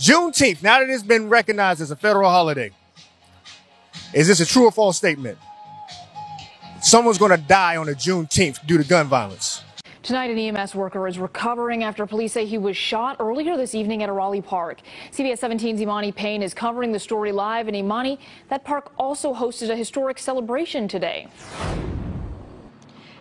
Juneteenth, now that it's been recognized as a federal holiday, is this a true or false statement? Someone's going to die on a Juneteenth due to gun violence. Tonight, an EMS worker is recovering after police say he was shot earlier this evening at a Raleigh park. CBS 17's Imani Payne is covering the story live. And Imani, that park also hosted a historic celebration today.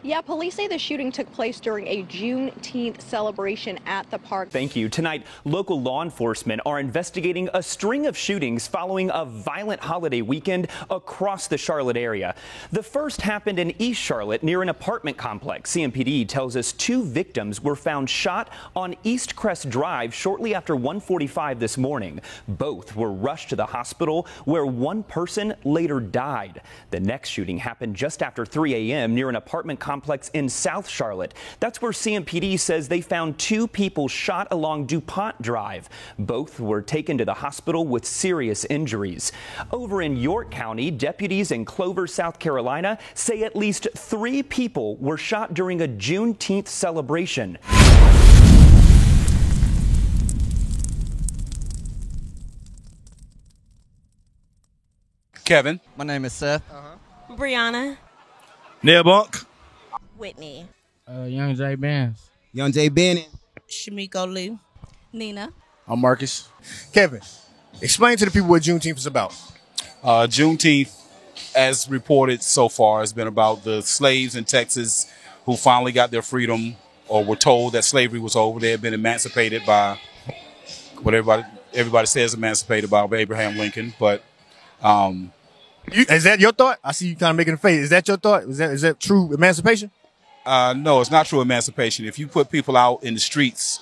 Yeah, police say the shooting took place during a Juneteenth celebration at the park. Thank you. Tonight, local law enforcement are investigating a string of shootings following a violent holiday weekend across the Charlotte area. The first happened in East Charlotte near an apartment complex. CMPD tells us 2 victims were found shot on East Crest Drive shortly after 1:45 this morning. Both were rushed to the hospital where one person later died. The next shooting happened just after 3 a.m. near an apartment complex in South Charlotte. That's where CMPD says they found 2 people shot along DuPont Drive. Both were taken to the hospital with serious injuries. Over in York County, deputies in Clover, South Carolina say at least 3 people were shot during a Juneteenth celebration. Kevin. My name is Seth. Brianna. Neil Bunk. Whitney. Young J Benz. Young J Bennett. Shamiko Lee. Nina. I'm Marcus. Kevin, explain to the people what Juneteenth is about. Juneteenth, as reported so far, has been about the slaves in Texas who finally got their freedom or were told that slavery was over. They had been emancipated by what everybody says emancipated by Abraham Lincoln. But is that your thought? I see you kind of making a face. Is that your thought? Is that true emancipation? No, it's not true emancipation. If you put people out in the streets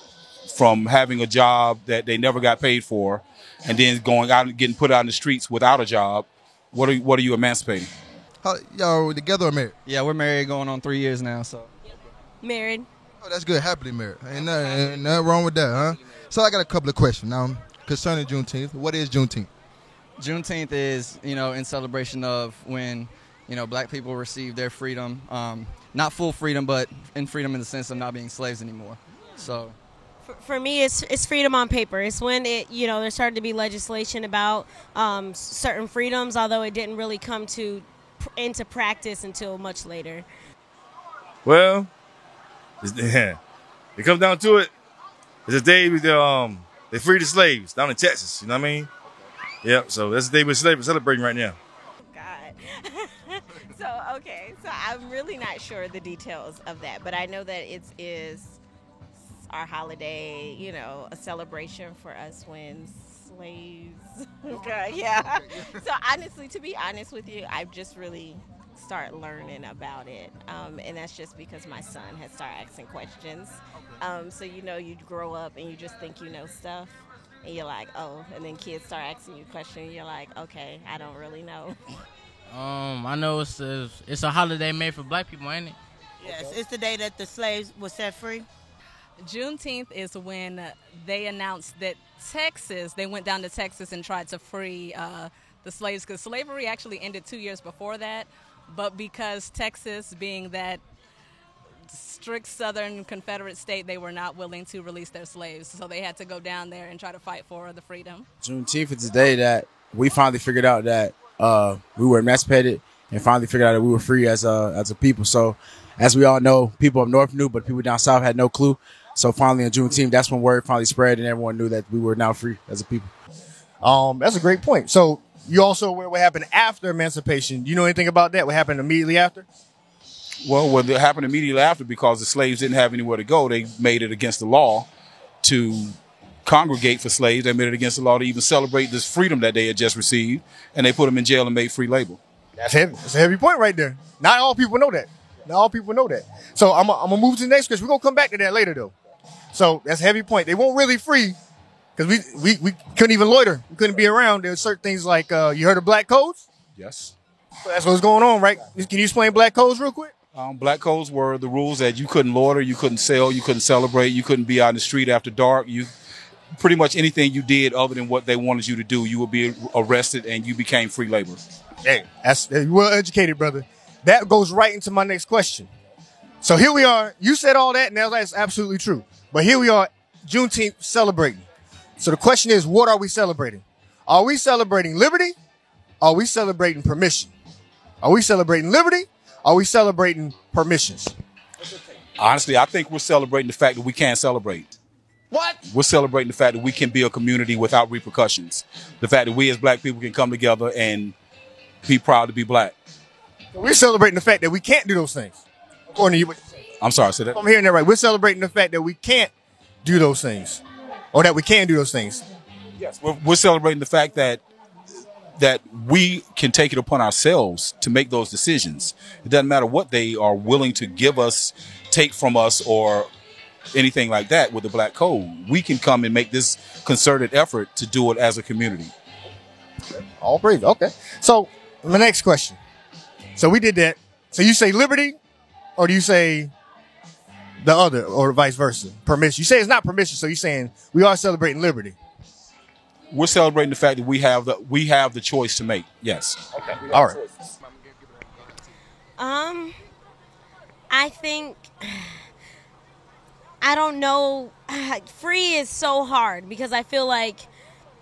from having a job that they never got paid for and then going out and getting put out in the streets without a job, what are you emancipating? Y'all together or married? Yeah, we're married going on 3 years now. So Married. Oh, that's good. Happily married. Ain't nothing wrong with that, huh? So I got a couple of questions now concerning Juneteenth. What is Juneteenth? Juneteenth is, in celebration of when, black people receive their freedom. Not full freedom, but in freedom in the sense of not being slaves anymore. So, For me, it's freedom on paper. It's when there started to be legislation about certain freedoms, although it didn't really come into practice until much later. Well, it comes down to it. It's a day they freed the slaves down in Texas. You know what I mean? Yep. So that's the day we're celebrating right now. God. So I'm really not sure the details of that, but I know that it is our holiday, a celebration for us when slaves. Yeah. So honestly, to be honest with you, I've just really started learning about it, and that's just because my son has started asking questions. So you grow up and you just think you know stuff. And you're like, oh, and then kids start asking you questions. And you're like, okay, I don't really know. I know it's a holiday made for black people, ain't it? Yes, it's the day that the slaves were set free. Juneteenth is when they announced that they went down to Texas and tried to free the slaves, because slavery actually ended 2 years before that. But because Texas, being that strict Southern Confederate state, they were not willing to release their slaves. So they had to go down there and try to fight for the freedom. Juneteenth is the day that we finally figured out that we were emancipated and finally figured out that we were free as a people. So as we all know, people up north knew, but people down south had no clue. So finally on Juneteenth, that's when word finally spread and everyone knew that we were now free as a people. That's a great point. So you also aware what happened after emancipation? Do you know anything about that? What happened immediately after? Well, what happened immediately after, because the slaves didn't have anywhere to go, they made it against the law to congregate for slaves. They made it against the law to even celebrate this freedom that they had just received, and they put them in jail and made free labor. That's heavy. That's a heavy point right there. Not all people know that. So I'm going to move to the next question. We're going to come back to that later, though. So that's a heavy point. They won't really free because we couldn't even loiter. We couldn't be around. There's certain things like, you heard of black codes? Yes. So that's what's going on, right? Can you explain black codes real quick? Black codes were the rules that you couldn't loiter, you couldn't sell, you couldn't celebrate, you couldn't be out in the street after dark. You pretty much anything you did other than what they wanted you to do, you would be arrested and you became free labor. Hey, that's well educated, brother. That goes right into my next question. So here we are. You said all that, and that's absolutely true. But here we are, Juneteenth celebrating. So the question is, what are we celebrating? Are we celebrating liberty? Are we celebrating permission? Are we celebrating liberty? Are we celebrating permissions? Honestly, I think we're celebrating the fact that we can't celebrate. What? We're celebrating the fact that we can be a community without repercussions. The fact that we as black people can come together and be proud to be black. So we're celebrating the fact that we can't do those things. According to you, I'm sorry, say that. I'm hearing that right. We're celebrating the fact that we can't do those things, or that we can do those things. Yes, we're celebrating the fact that we can take it upon ourselves to make those decisions. It doesn't matter what they are willing to give us, take from us, or anything like that with the Black Code. We can come and make this concerted effort to do it as a community. All praise. Okay. So my next question. So we did that. So you say liberty, or do you say the other, or vice versa? Permission. You say it's not permission, so you're saying we are celebrating liberty. We're celebrating the fact that we have the choice to make. Yes. Okay. All right. I think, I don't know. Free is so hard because I feel like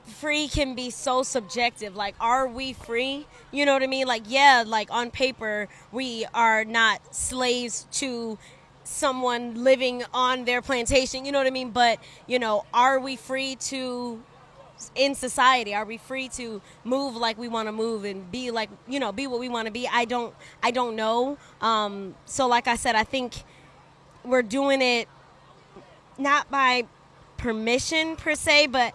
free can be so subjective. Like, are we free? You know what I mean? Like, yeah, like on paper, we are not slaves to someone living on their plantation. You know what I mean? But, you know, are we free to, in society, are we free to move like we want to move and be like, you know, be what we want to be? I don't know. So like I said, I think we're doing it not by permission per se, but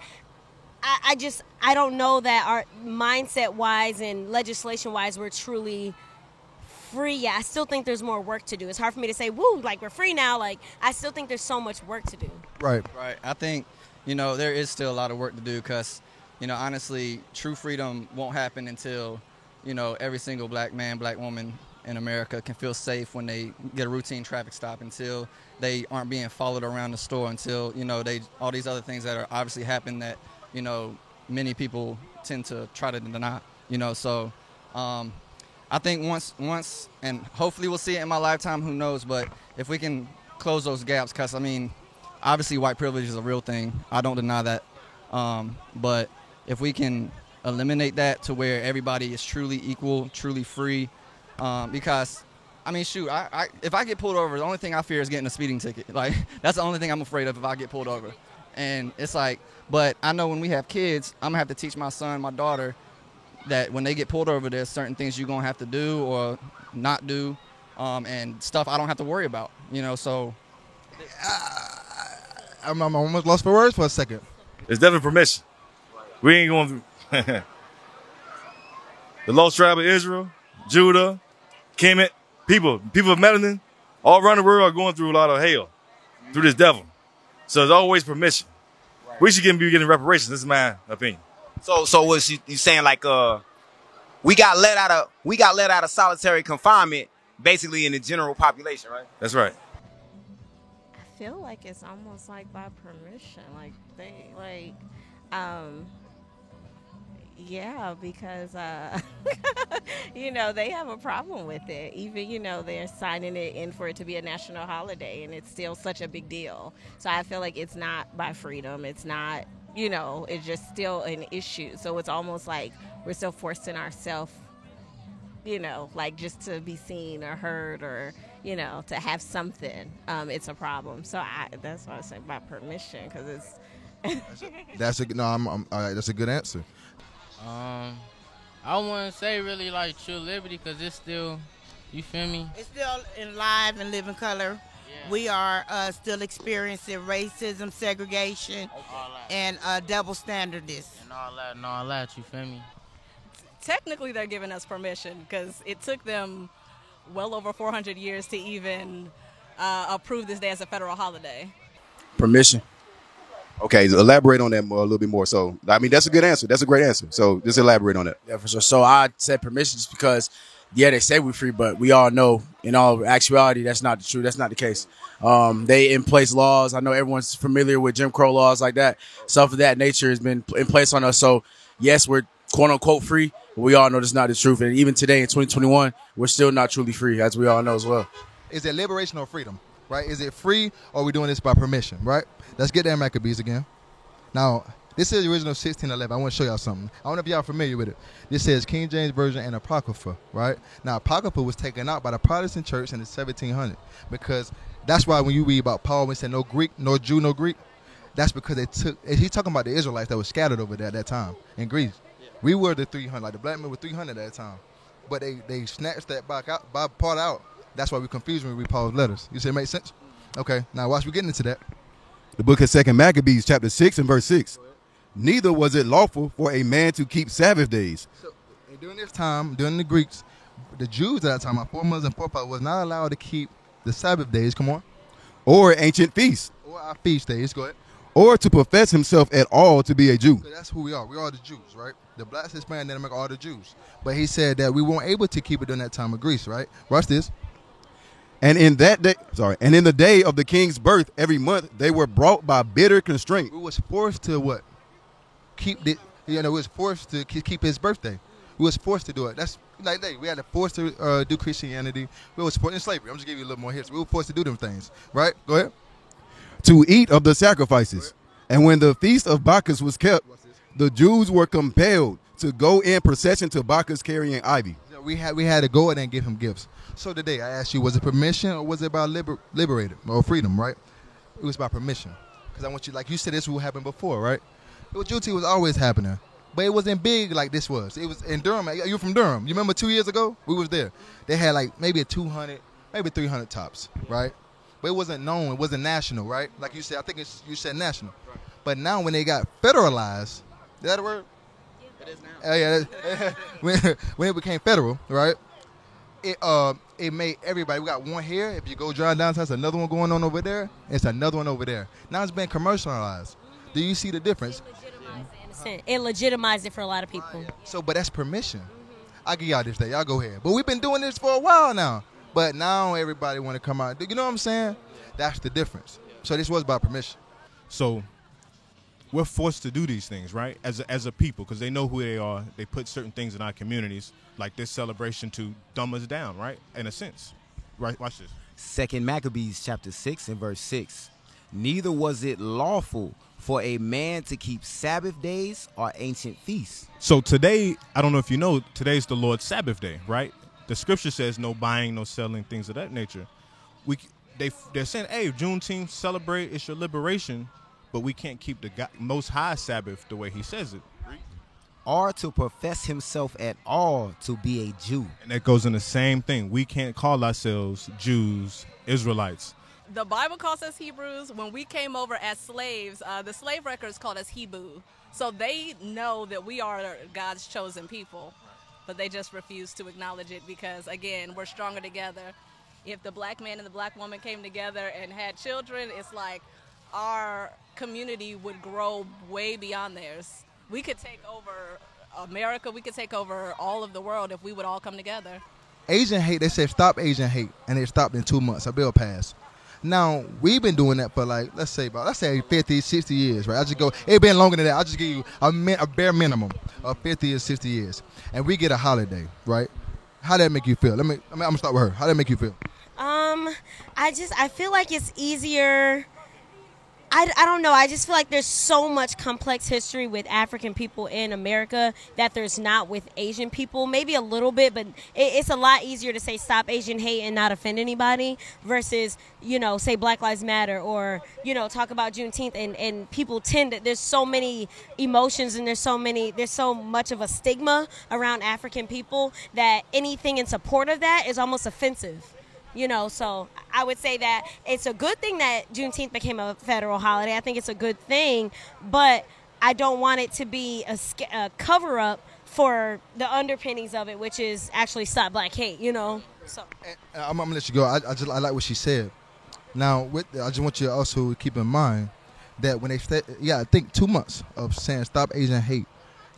I don't know that our mindset wise and legislation wise we're truly free. Yeah, I still think there's more work to do. It's hard for me to say, woo, like we're free now. Like, I still think there's so much work to do. Right. I think, you know, there is still a lot of work to do because, you know, honestly, true freedom won't happen until, you know, every single black man, black woman in America can feel safe when they get a routine traffic stop, until they aren't being followed around the store, until, you know, all these other things that are obviously happen that, you know, many people tend to try to deny, you know. So I think once, and hopefully we'll see it in my lifetime, who knows, but if we can close those gaps, because, I mean, obviously white privilege is a real thing. I don't deny that. But if we can eliminate that to where everybody is truly equal, truly free, because, I mean, shoot, if I get pulled over, the only thing I fear is getting a speeding ticket. Like, that's the only thing I'm afraid of if I get pulled over. And it's like, but I know when we have kids, I'm going to have to teach my son, my daughter, that when they get pulled over, there's certain things you're going to have to do or not do, and stuff I don't have to worry about, you know, so. I'm almost lost for words for a second. It's definitely permission. We ain't going through. The lost tribe of Israel, Judah, Kemet, people of melanin, all around the world are going through a lot of hell through this devil. So there's always permission. We should be getting reparations. This is my opinion. So was you saying like we got let out of solitary confinement basically in the general population, right? That's right. I feel like it's almost like by permission, like they like yeah, because you know, they have a problem with it. Even, you know, they're signing it in for it to be a national holiday, and it's still such a big deal. So I feel like it's not by freedom. It's not, you know, it's just still an issue. So it's almost like we're still forcing ourselves, you know, like just to be seen or heard or, you know, to have something. It's a problem. So that's why I say by permission, because it's. That's a good answer. I wouldn't say really like true liberty, because it's still, you feel me? It's still in live and living color. Yeah. We are still experiencing racism, segregation, and double standardness. And all that, you feel me? Technically, they're giving us permission, because it took them well over 400 years to even approve this day as a federal holiday. Permission. Okay, elaborate on that a little bit more. So, I mean, that's a good answer. That's a great answer. So, just elaborate on that. Yeah, for sure. So, I said permission just because, yeah, they say we're free, but we all know in all actuality that's not true. That's not the case. They in place laws. I know everyone's familiar with Jim Crow laws like that. Stuff of that nature has been in place on us. So, yes, we're quote unquote free, but we all know that's not the truth. And even today in 2021, we're still not truly free, as we all know as well. Is it liberation or freedom? Right? Is it free, or are we doing this by permission? Right? Let's get there, Maccabees again. Now, This is the original 1611. I want to show y'all something. I don't know if y'all familiar with it. This says King James Version and Apocrypha, right? Now, Apocrypha was taken out by the Protestant church in the 1700s because that's why when you read about Paul, when he said no Greek, no Jew, no Greek, that's because he's talking about the Israelites that were scattered over there at that time in Greece. We were the 300, like the black men were 300 at that time. But they snatched that part out. That's why we're confused when we read Paul's letters. You say it makes sense? Okay, now watch we getting into that. The book of 2 Maccabees, chapter 6 and verse 6. Neither was it lawful for a man to keep Sabbath days. So during this time, during the Greeks, the Jews at that time, our foremothers and forefathers, was not allowed to keep the Sabbath days. Come on. Or ancient feasts. Or our feast days. Go ahead. Or to profess himself at all to be a Jew. So that's who we are. We are the Jews, right? The blacks, Hispanic, and America are the Jews. But he said that we weren't able to keep it during that time of Greece, right? Watch this. And in that day, and in the day of the king's birth, every month they were brought by bitter constraint. We was forced to what? Keep it. We was forced to keep his birthday. We was forced to do it. That's like we had to force to do Christianity. We was forced in slavery. I'm just giving you a little more history. We were forced to do them things, right? Go ahead. To eat of the sacrifices. And when the feast of Bacchus was kept, the Jews were compelled to go in procession to Bacchus carrying ivy. We had to go in and give him gifts. So today I asked you, was it permission or was it about liberated or freedom, right? It was about permission. Because I want you, like you said, this will happen before, right? Juneteenth was always happening. But it wasn't big like this was. It was in Durham. You're from Durham. You remember 2 years ago? We was there. They had like maybe 200, maybe 300 tops, right? But it wasn't known. It wasn't national, right? Like you said, I think you said national. Right. But now when they got federalized, is that a word? Yeah. It is now. Yeah. When it became federal, right? It made everybody. We got one here. If you go drive downtown, there's another one going on over there. It's another one over there. Now it's been commercialized. Do you see the difference? It legitimized it for a lot of people. So, but that's permission. I'll give y'all this day. Y'all go ahead. But we've been doing this for a while now. But now everybody want to come out. You know what I'm saying? That's the difference. So this was about permission. So we're forced to do these things, right? As a people, because they know who they are. They put certain things in our communities, like this celebration, to dumb us down, right? In a sense. Right? Watch this. 2 Maccabees chapter 6 and verse 6. Neither was it lawful for a man to keep Sabbath days or ancient feasts. So today, I don't know if you know, today's the Lord's Sabbath day, right? The scripture says no buying, no selling, things of that nature. They're saying, hey, Juneteenth, celebrate, it's your liberation, but we can't keep the Most High Sabbath the way he says it. Or to profess himself at all to be a Jew. And that goes in the same thing. We can't call ourselves Jews, Israelites. The Bible calls us Hebrews. When we came over as slaves, the slave records called us Hebrew. So they know that we are God's chosen people, but they just refuse to acknowledge it because, again, we're stronger together. If the black man and the black woman came together and had children, it's like our community would grow way beyond theirs. We could take over America. We could take over all of the world if we would all come together. Asian hate, they said stop Asian hate, and it stopped in 2 months. A bill passed. Now, we've been doing that for let's say 50, 60 years, right? It's been longer than that. I'll just give you a bare minimum of 50 or 60 years. And we get a holiday, right? How that make you feel? I'm going to start with her. How that make you feel? I feel like it's easier. I don't know. I just feel like there's so much complex history with African people in America that there's not with Asian people. Maybe a little bit, but it's a lot easier to say stop Asian hate and not offend anybody versus, say Black Lives Matter or, talk about Juneteenth. And people tend to, there's so many emotions and there's so much of a stigma around African people that anything in support of that is almost offensive. So I would say that it's a good thing that Juneteenth became a federal holiday. I think it's a good thing, but I don't want it to be a cover-up for the underpinnings of it, which is actually stop black hate, So I'm going to let you go. I like what she said. Now, I just want you to also keep in mind that when I think 2 months of saying stop Asian hate,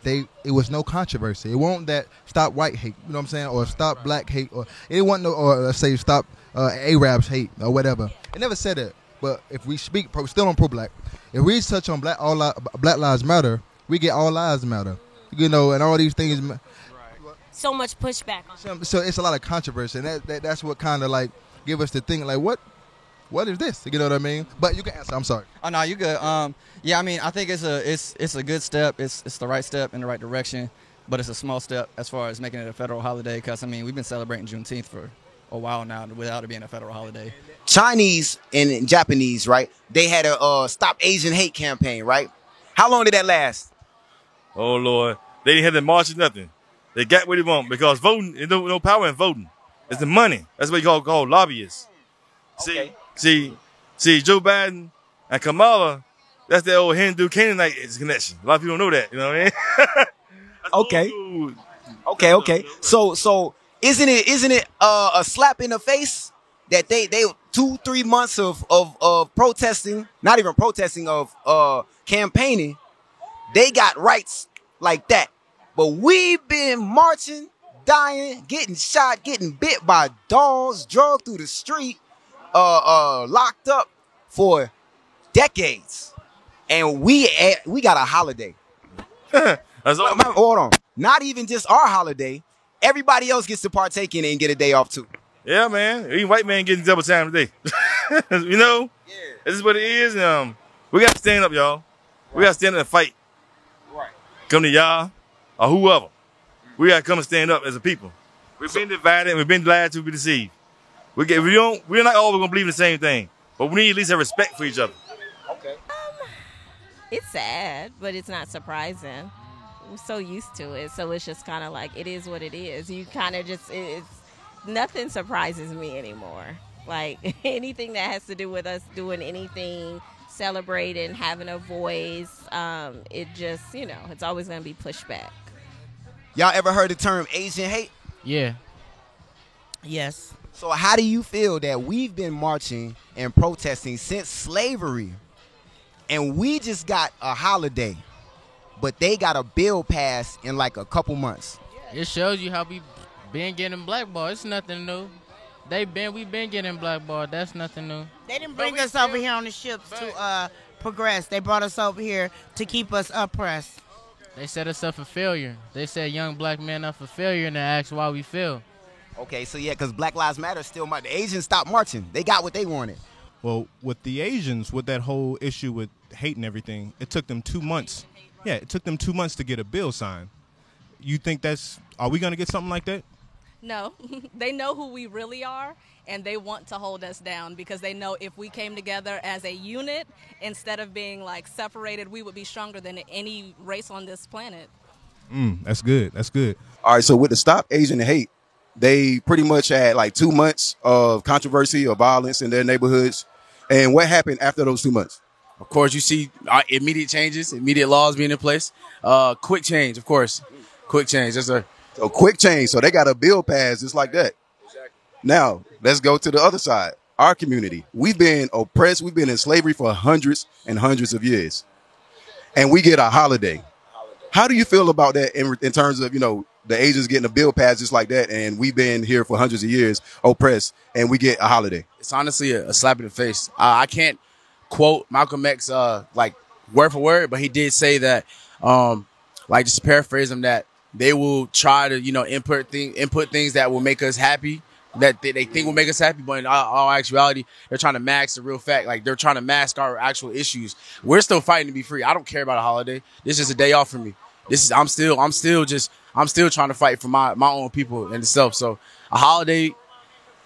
it was no controversy. It wasn't that stop white hate, you know what I'm saying, or stop black hate, or it wasn't or let's say stop Arabs hate or whatever. It never said that. But if we speak, still on pro-black, if we touch on Black Lives Matter, we get all lives matter, and all these things. So much pushback on so it's a lot of controversy, and that's what kind of give us to think what. what is this? You know what I mean? But you can answer. I'm sorry. Oh no, you good. Yeah, I mean, I think it's a good step. It's the right step in the right direction, but it's a small step as far as making it a federal holiday. Because I mean, we've been celebrating Juneteenth for a while now without it being a federal holiday. Chinese and Japanese, right? They had a Stop Asian Hate campaign, right? How long did that last? Oh Lord, they didn't have to march or nothing. They got what they want because voting, there's no power in voting. It's the money. That's what you call lobbyists. Okay. See, Joe Biden and Kamala, that's the old Hindu Canaanite connection. A lot of people don't know that. You know what I mean? Okay. So isn't it a slap in the face that they 2-3 months of protesting, not even protesting, of campaigning, they got rights like that. But we've been marching, dying, getting shot, getting bit by dogs, drugged through the street, locked up for decades. And we got a holiday. Hold on. Not even just our holiday. Everybody else gets to partake in it and get a day off too. Yeah, man. Even white man getting double time today. You know? Yeah. This is what it is. We got to stand up, y'all. We got to stand up and fight. Right. Come to y'all or whoever. We got to come and stand up as a people. We've been divided and we've been lied to, be deceived. We're not always going to believe in the same thing, but we need at least have respect for each other. Okay. It's sad, but it's not surprising. I'm so used to it, so it's just kind of like, it is what it is. You kind of just, nothing surprises me anymore. Like, anything that has to do with us doing anything, celebrating, having a voice, it just, it's always going to be pushed back. Y'all ever heard the term Asian hate? Yeah. Yes. So how do you feel that we've been marching and protesting since slavery, and we just got a holiday, but they got a bill passed in like a couple months? It shows you how we been getting blackballed. It's nothing new. We been getting blackballed. That's nothing new. They didn't bring us over here on the ships to progress. They brought us over here to keep us oppressed. They set us up for failure. They set young black men up for failure and they asked why we fail. Okay, so yeah, because Black Lives Matter still the Asians stopped marching. They got what they wanted. Well, with the Asians, with that whole issue with hate and everything, it took them 2 months. Yeah, it took them 2 months to get a bill signed. You think are we going to get something like that? No. They know who we really are, and they want to hold us down because they know if we came together as a unit, instead of being like separated, we would be stronger than any race on this planet. That's good. That's good. All right, so with the Stop Asian Hate, they pretty much had like 2 months of controversy or violence in their neighborhoods. And what happened after those 2 months? Of course, you see immediate changes, immediate laws being in place. Quick change, of course. Quick change. So quick change. So they got a bill passed just like that. Exactly. Now, let's go to the other side. Our community. We've been oppressed. We've been in slavery for hundreds and hundreds of years. And we get a holiday. How do you feel about that in terms of, the Asians getting a bill passed just like that, and we've been here for hundreds of years oppressed, and we get a holiday? It's honestly a slap in the face. I can't quote Malcolm X like word for word, but he did say that, like just to paraphrase him, that they will try to input things that will make us happy, that they think will make us happy, but in all actuality, they're trying to mask the real fact. Like they're trying to mask our actual issues. We're still fighting to be free. I don't care about a holiday. This is a day off for me. I'm still trying to fight for my own people and itself. So a holiday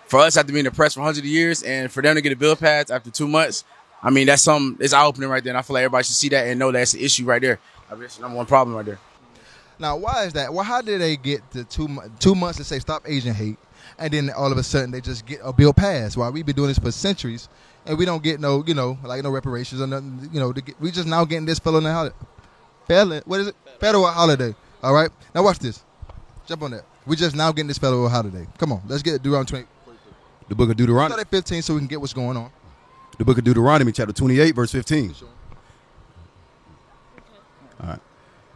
for us after being oppressed for hundreds of years, and for them to get a bill passed after 2 months, I mean, it's eye-opening right there. And I feel like everybody should see that and know that's an issue right there. That's the number one problem right there. Now, why is that? Well, how did they get to 2 months to say Stop Asian Hate, and then all of a sudden they just get a bill passed? While we've been doing this for centuries, and we don't get no reparations or nothing. We just now getting this federal holiday. What is it? Federal holiday. All right. Now watch this. Jump on that. We're just now getting this federal holiday. Come on, let's get Deuteronomy 20. The book of Deuteronomy. Start at 15 so we can get what's going on. The book of Deuteronomy, chapter 28, verse 15. All right.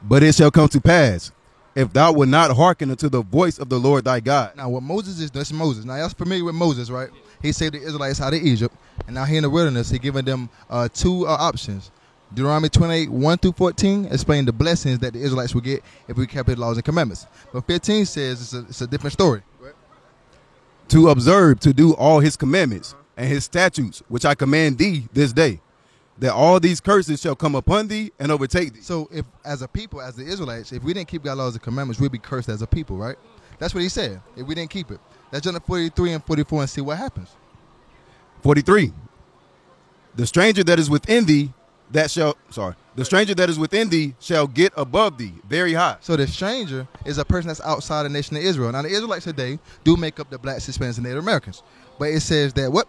But it shall come to pass, if thou wilt not hearken unto the voice of the Lord thy God. Now, what Moses is, that's Moses. Now, y'all familiar with Moses, right? He saved the Israelites out of Egypt, and now here in the wilderness, he giving them two options. Deuteronomy 28, 1 through 14 explain the blessings that the Israelites would get if we kept his laws and commandments. But 15 says it's a different story. To observe, to do all his commandments, and his statutes, which I command thee this day, that all these curses shall come upon thee and overtake thee. So if, as a people, as the Israelites, if we didn't keep God's laws and commandments, we'd be cursed as a people, right? That's what he said, if we didn't keep it. Let's jump to 43 and 44 and see what happens. 43. The stranger that is within thee the stranger that is within thee shall get above thee very high. So the stranger is a person that's outside the nation of Israel. Now the Israelites today do make up the blacks, Hispanics, and Native Americans. But it says that what?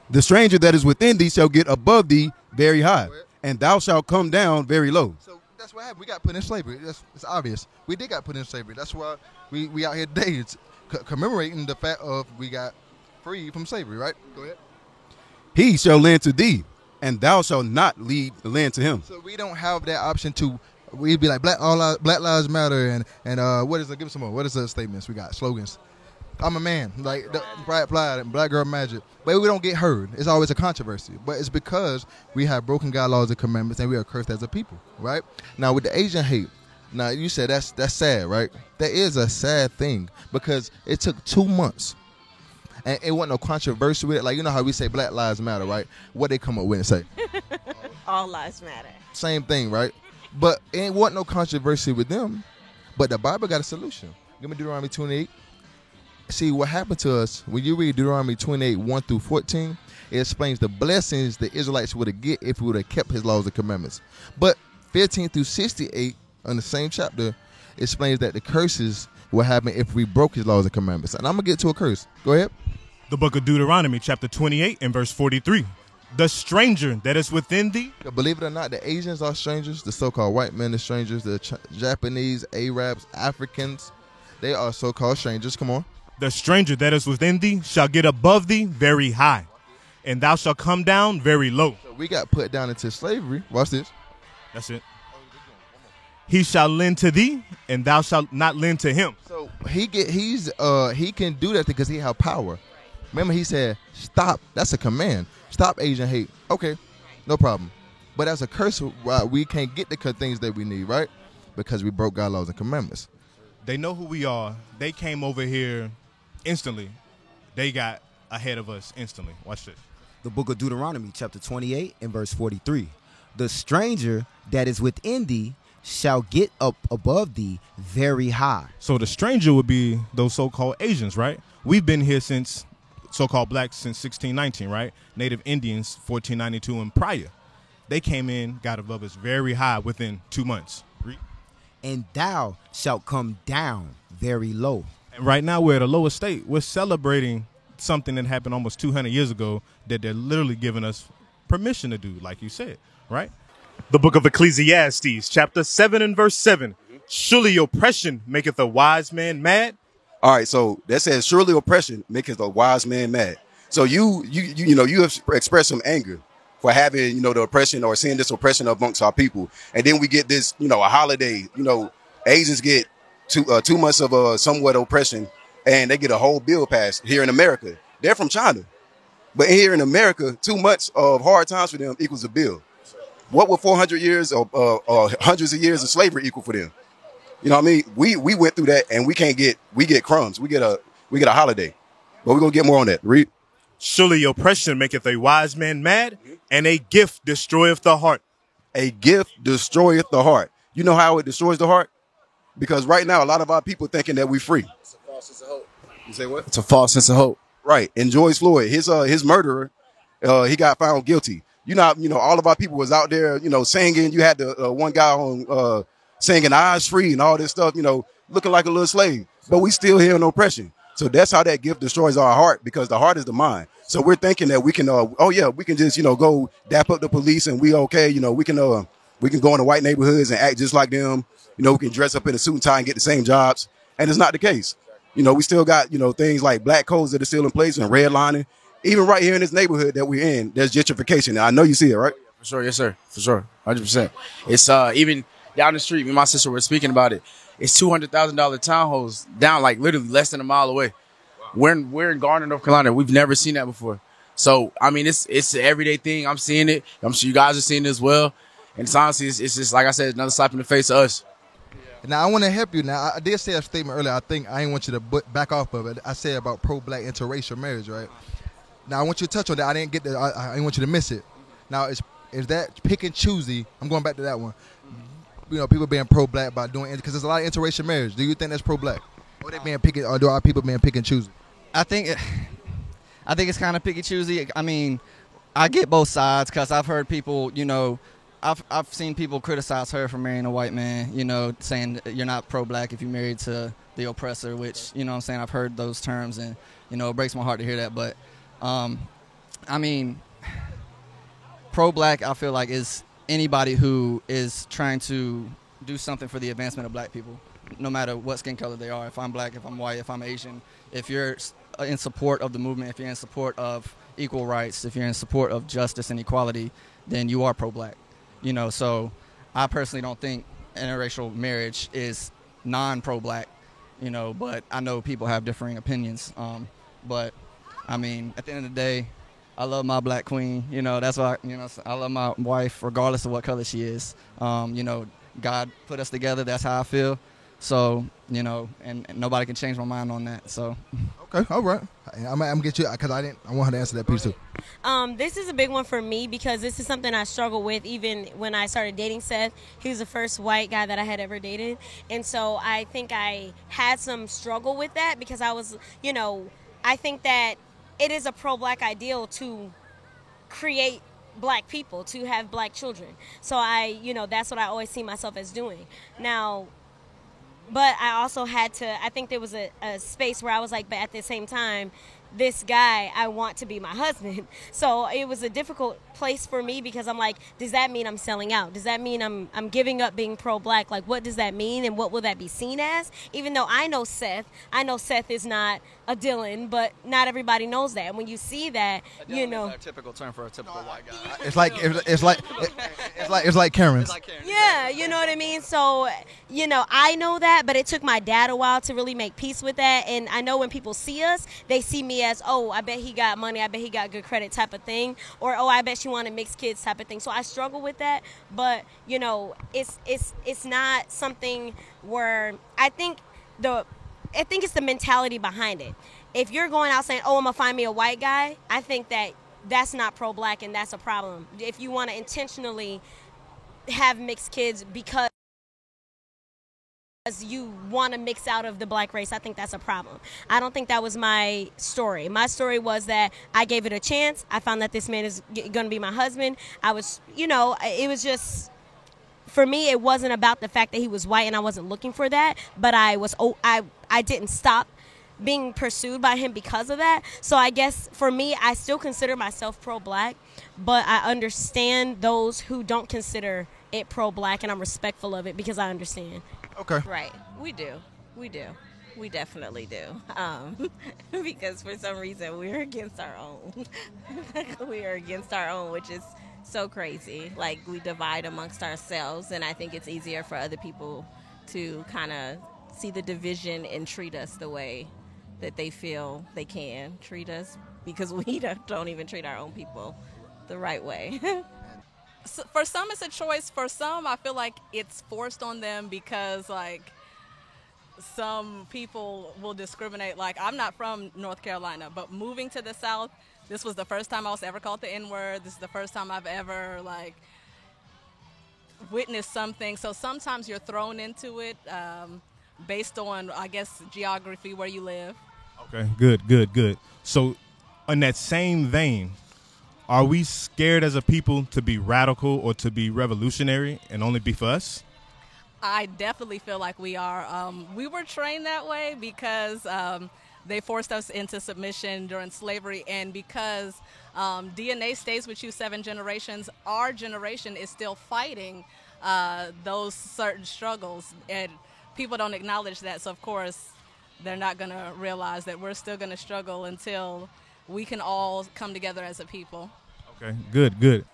The stranger that is within thee shall get above thee very high, and thou shalt come down very low. So that's what happened. We got put in slavery. It's obvious. We did got put in slavery. That's why we out here today. It's commemorating the fact of we got free from slavery, right? Go ahead. He shall lend to thee, and thou shalt not lend to him. So we don't have that option to. We'd be like Black Lives Matter and what is it? Give me some more. What is the statements we got? Slogans. I'm a man, like Pride, Black Girl Magic. But we don't get heard. It's always a controversy. But it's because we have broken God's laws and commandments and we are cursed as a people, right? Now with the Asian hate, now you said that's sad, right? That is a sad thing because it took 2 months. And it wasn't no controversy with it. Like, you know how we say Black Lives Matter, right? What they come up with and say? All lives matter. Same thing, right? But it wasn't no controversy with them. But the Bible got a solution. Give me Deuteronomy 28. See, what happened to us, when you read Deuteronomy 28, 1 through 14, it explains the blessings the Israelites would have get if we would have kept his laws and commandments. But 15 through 68, on the same chapter, explains that the curses will happen if we broke his laws and commandments. And I'm going to get to a curse. Go ahead. The book of Deuteronomy, chapter 28 and verse 43. The stranger that is within thee. Believe it or not, the Asians are strangers. The so-called white men are strangers. The Japanese, Arabs, Africans, they are so-called strangers. Come on. The stranger that is within thee shall get above thee very high, and thou shalt come down very low. So we got put down into slavery. Watch this. That's it. He shall lend to thee, and thou shalt not lend to him. So he can do that because he have power. Remember, he said, stop. That's a command. Stop Asian hate. Okay, no problem. But that's a curse. We can't get the things that we need, right? Because we broke God's laws and commandments. They know who we are. They came over here instantly. They got ahead of us instantly. Watch this. The book of Deuteronomy, chapter 28 and verse 43. The stranger that is within thee shall get up above thee very high. So the stranger would be those so-called Asians, right? We've been here since so-called blacks since 1619, right? Native Indians, 1492 and prior. They came in, got above us very high within 2 months. And thou shalt come down very low. And right now we're at a lower state. We're celebrating something that happened almost 200 years ago that they're literally giving us permission to do, like you said, right? The book of Ecclesiastes, chapter 7 and verse 7. Surely oppression maketh a wise man mad. All right, so that says, surely oppression maketh a wise man mad. So you have expressed some anger for having, the oppression or seeing this oppression amongst our people. And then we get this, a holiday, Asians get 2 months of somewhat oppression and they get a whole bill passed here in America. They're from China. But here in America, 2 months of hard times for them equals a bill. What would 400 years or hundreds of years of slavery equal for them? You know what I mean? We went through that and we get crumbs. We get a holiday. But we're going to get more on that. Read. Surely oppression maketh a wise man mad, and a gift destroyeth the heart. A gift destroyeth the heart. You know how it destroys the heart? Because right now, a lot of our people thinking that we're free. It's a false sense of hope. You say what? It's a false sense of hope. Right. And George Floyd, his murderer, he got found guilty. All of our people was out there, singing. You had the one guy on singing "Eyes Free" and all this stuff, looking like a little slave. But we still here in oppression. So that's how that gift destroys our heart, because the heart is the mind. So we're thinking that we can, we can just, go dap up the police and we okay. We can go into white neighborhoods and act just like them. We can dress up in a suit and tie and get the same jobs. And it's not the case. We still got, things like black codes that are still in place and redlining. Even right here in this neighborhood that we're in, there's gentrification. Now, I know you see it, right? For sure. Yes, sir. For sure. 100%. It's even down the street. Me and my sister were speaking about it. It's $200,000 townhomes down, like literally less than a mile away. Wow. We're in Garner, North Carolina. We've never seen that before. So, I mean, it's an everyday thing. I'm seeing it. I'm sure you guys are seeing it as well. And it's honestly, it's just, like I said, another slap in the face of us. Now, I want to help you. Now, I did say a statement earlier. I think I didn't want you to back off of it. I said about pro-black interracial marriage, right? Now I want you to touch on that. I didn't get that. I didn't want you to miss it. Now is that pick and choosy? I'm going back to that one. You know, people being pro-black by doing, because there's a lot of interracial marriage. Do you think that's pro-black? Or they being pick, or do our people being pick and choosy? I think it's kind of picky choosy. I mean, I get both sides because I've heard people, you know, I've seen people criticize her for marrying a white man, you know, saying you're not pro-black if you're married to the oppressor, which, you know what I'm saying, I've heard those terms, and, you know, it breaks my heart to hear that. But, I mean, pro-black, I feel like, is anybody who is trying to do something for the advancement of black people, no matter what skin color they are. If I'm black, if I'm white, if I'm Asian, if you're in support of the movement, if you're in support of equal rights, if you're in support of justice and equality, then you are pro-black. You know, so I personally don't think interracial marriage is non-pro-black, you know, but I know people have differing opinions. But, I mean, at the end of the day, I love my black queen. You know, that's why, you know, I love my wife regardless of what color she is. You know, God put us together. That's how I feel. So, you know, and nobody can change my mind on that. So, okay, all right. I'm gonna get you because I want her to answer that piece too. This is a big one for me because this is something I struggled with even when I started dating Seth. He was the first white guy that I had ever dated, and so I think I had some struggle with that because I was, you know, I think that it is a pro-black ideal to create black people, to have black children. So you know, that's what I always see myself as doing. Now, but I also had to, I think there was a space where I was like, but at the same time, this guy, I want to be my husband. So it was a difficult place for me because I'm like, does that mean I'm selling out? Does that mean I'm giving up being pro-black? Like, what does that mean, and what will that be seen as? Even though I know Seth is not a Dylan, but not everybody knows that. And when you see that, you know, is a typical term for a typical white guy. It's like Karen's. Yeah, you know what I mean? So, you know, I know that, but it took my dad a while to really make peace with that. And I know when people see us, they see me as, oh, I bet he got money, I bet he got good credit type of thing, or, oh, I bet she wanted mixed kids type of thing. So I struggle with that, but, you know, it's not something where I think it's the mentality behind it. If you're going out saying, oh, I'm going to find me a white guy, I think that's not pro-black, and that's a problem. If you want to intentionally have mixed kids because you want to mix out of the black race, I think that's a problem. I don't think that was my story. My story was that I gave it a chance. I found that this man is going to be my husband. I was, you know, it was just, for me, it wasn't about the fact that he was white and I wasn't looking for that, but I didn't stop being pursued by him because of that. So I guess for me, I still consider myself pro-black, but I understand those who don't consider it pro-black, and I'm respectful of it because I understand. Okay. Right. We do. We definitely do. Because for some reason we're against our own. We are against our own, which is so crazy. Like, we divide amongst ourselves, and I think it's easier for other people to kind of see the division and treat us the way that they feel they can treat us, because we don't even treat our own people the right way. So for some, it's a choice. For some, I feel like it's forced on them because, like, some people will discriminate. Like, I'm not from North Carolina, but moving to the South, this was the first time I was ever called the N-word. This is the first time I've ever, like, witnessed something. So sometimes you're thrown into it based on, I guess, geography, where you live. Okay, good. So in that same vein, are we scared as a people to be radical or to be revolutionary and only be for us? I definitely feel like we are. We were trained that way because they forced us into submission during slavery, and because DNA stays with you 7 generations, our generation is still fighting those certain struggles, and people don't acknowledge that. So, of course, they're not going to realize that we're still going to struggle until we can all come together as a people. Okay, good.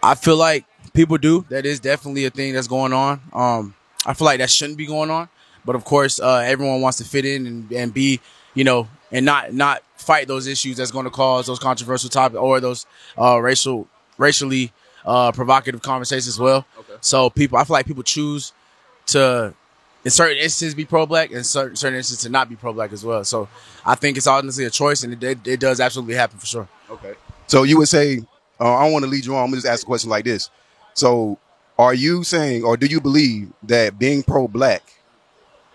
I feel like people do. That is definitely a thing that's going on. I feel like that shouldn't be going on. But, of course, everyone wants to fit in and be, you know, and not fight those issues that's going to cause those controversial topics or those racially provocative conversations as well. Okay. So I feel like people choose to in certain instances be pro-black and certain instances to not be pro-black as well. So I think it's honestly a choice, and it does absolutely happen for sure. Okay. So you would say, I don't want to lead you on. I'm going to just ask a question like this. So are you saying, or do you believe that being pro-black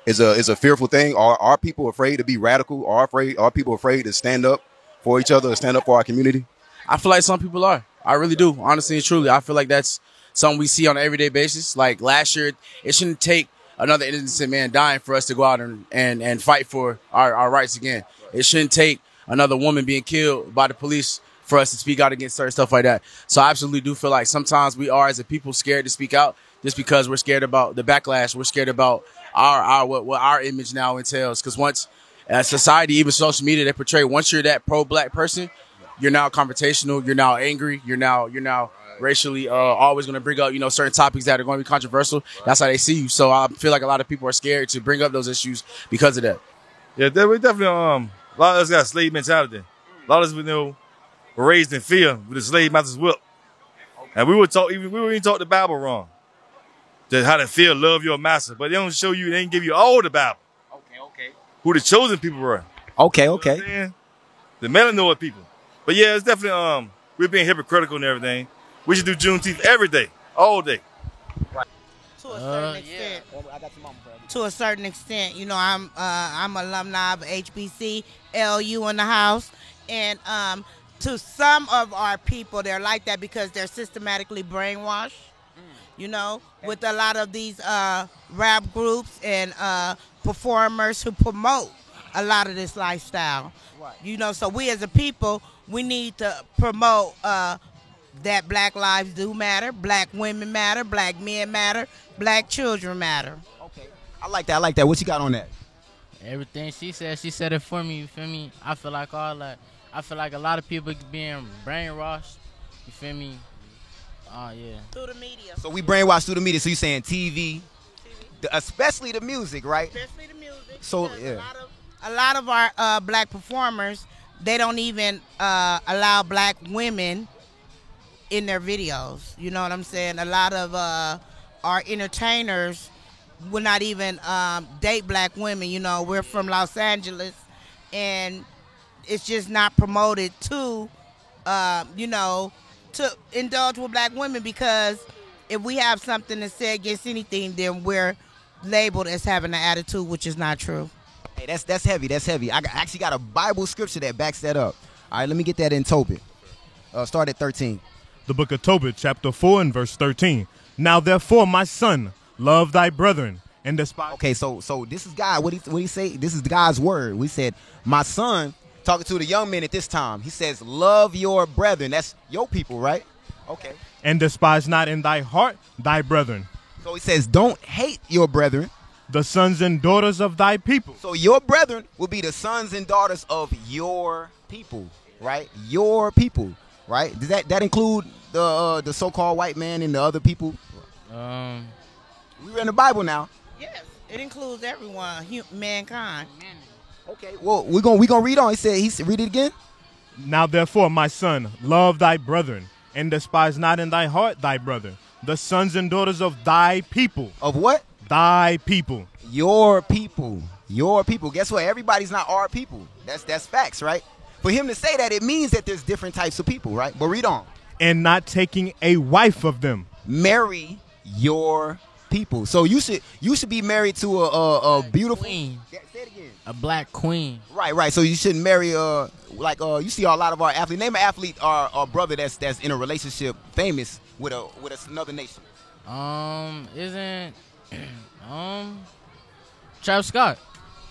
is a fearful thing? Are people afraid to be radical? Are people afraid to stand up for each other, or stand up for our community? I feel like some people are. I really do. Honestly and truly. I feel like that's something we see on an everyday basis. Like last year, it shouldn't take another innocent man dying for us to go out and fight for our rights again. It shouldn't take another woman being killed by the police for us to speak out against certain stuff like that. So I absolutely do feel like sometimes we are, as a people, scared to speak out just because we're scared about the backlash. We're scared about what our image now entails. Because once society, even social media, they portray once you're that pro-black person, you're now confrontational, you're now angry, you're now racially always going to bring up, certain topics that are going to be controversial. That's how they see you. So I feel like a lot of people are scared to bring up those issues because of that. Yeah, we definitely a lot of us got slave mentality. A lot of us were raised in fear with the slave master's whip. And we would even taught the Bible wrong. Just how to feel, love your master. But they don't show you, they didn't give you all the Bible. Okay. Who the chosen people were. Okay. You know what I'm saying? The melanoid people. But yeah, it's definitely, we're being hypocritical and everything. We should do Juneteenth every day, all day. To a certain extent. To a certain extent, I'm alumni of HBC, LU in the house, and to some of our people, they're like that because they're systematically brainwashed. With a lot of these rap groups and performers who promote a lot of this lifestyle. Right. So we as a people, we need to promote that black lives do matter, black women matter, black men matter, black children matter. Okay. I like that. What you got on that? Everything she said it for me, you feel me? I feel like I feel like a lot of people being brainwashed, you feel me? Oh, yeah. Through the media. So we brainwashed through the media. So you saying TV, especially the music, right? Especially the music. So, yeah. A lot of our black performers, they don't even allow black women in their videos. You know what I'm saying? A lot of our entertainers will not even date black women. We're from Los Angeles, and it's just not promoted to indulge with black women, because if we have something to say against anything, then we're labeled as having an attitude, which is not true. Hey, that's heavy. I actually got a Bible scripture that backs that up. All right, let me get that in Tobit. Start at 13. The book of Tobit, chapter 4 and verse 13. Now therefore, my son, love thy brethren and despise. Okay, so this is God. What he say? This is God's word. We said, my son, talking to the young men at this time. He says, love your brethren. That's your people, right? Okay. And despise not in thy heart thy brethren. So he says, don't hate your brethren. The sons and daughters of thy people. So your brethren will be the sons and daughters of your people, right? Your people, right? Does that include the so-called white man and the other people? We read the Bible now. Yes, it includes everyone, mankind. Okay, well, we're gonna read on. He said, read it again. Now therefore, my son, love thy brethren, and despise not in thy heart thy brother, the sons and daughters of thy people. Of what? Thy people. Your people. Your people. Guess what? Everybody's not our people. That's facts, right? For him to say that, it means that there's different types of people, right? But read on. And not taking a wife of them. Marry your people. So you should be married to a beautiful queen. Yeah, say it again. A black queen. Right. So you shouldn't marry you see a lot of our athletes. Name an athlete or brother that's in a relationship famous with another nation. Isn't Travis Scott.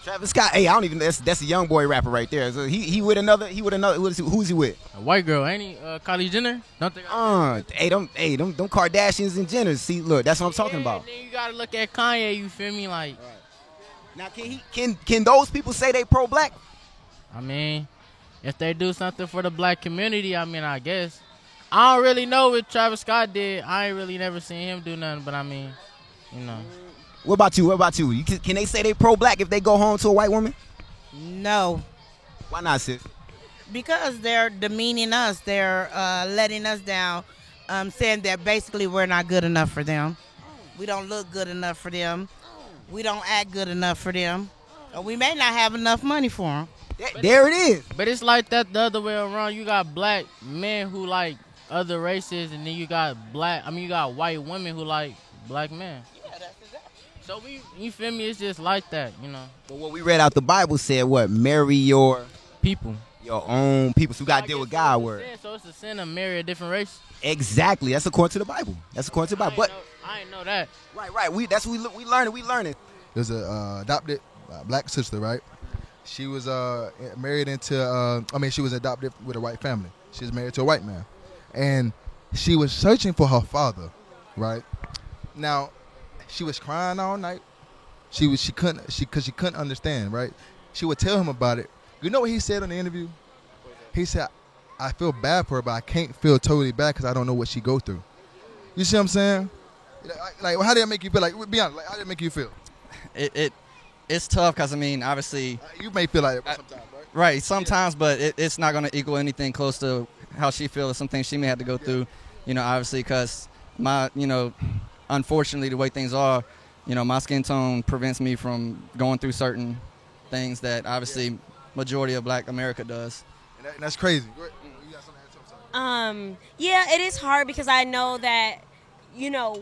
Travis Scott. Hey, I don't even. That's a young boy rapper right there. So he with another. Who's he with? A white girl, ain't he? Kylie Jenner. Don't think. Them Kardashians and Jenners. See, look, that's what I'm talking about. Then you gotta look at Kanye. You feel me? Like, now can those people say they pro-black? I mean, if they do something for the black community, I mean, I guess. I don't really know what Travis Scott did. I ain't really never seen him do nothing. But I mean, you know. What about you? Can they say they pro-black if they go home to a white woman? No. Why not, sis? Because they're demeaning us. They're letting us down, saying that basically we're not good enough for them. We don't look good enough for them. we don't act good enough for them. Or we may not have enough money for them. There it is. But it's like that the other way around. You got black men who like other races, and then you got white women who like black men. Yeah, that's exactly. So you feel me? It's just like that, you know. But what we read out the Bible said, what? Marry your people. Your own people. So you got to deal with God word. So it's a sin to marry a different race? Exactly. That's according to the Bible. But I didn't know that. Right. That's what we learning. There's a adopted black sister, right? She was married into, she was adopted with a white family. She was married to a white man. And she was searching for her father, right? Now, she was crying all night. She couldn't understand, right? She would tell him about it. You know what he said in the interview? He said, I feel bad for her, but I can't feel totally bad because I don't know what she go through. You see what I'm saying? Like, how did that make you feel? Like, be honest, how did it make you feel? It's tough because, obviously... you may feel like that sometimes, right? Right, sometimes, but it's not going to equal anything close to how she feels, some things she may have to go through, obviously, because unfortunately, the way things are, my skin tone prevents me from going through certain things that, obviously, majority of black America does. And that's crazy. Yeah, it is hard because I know that,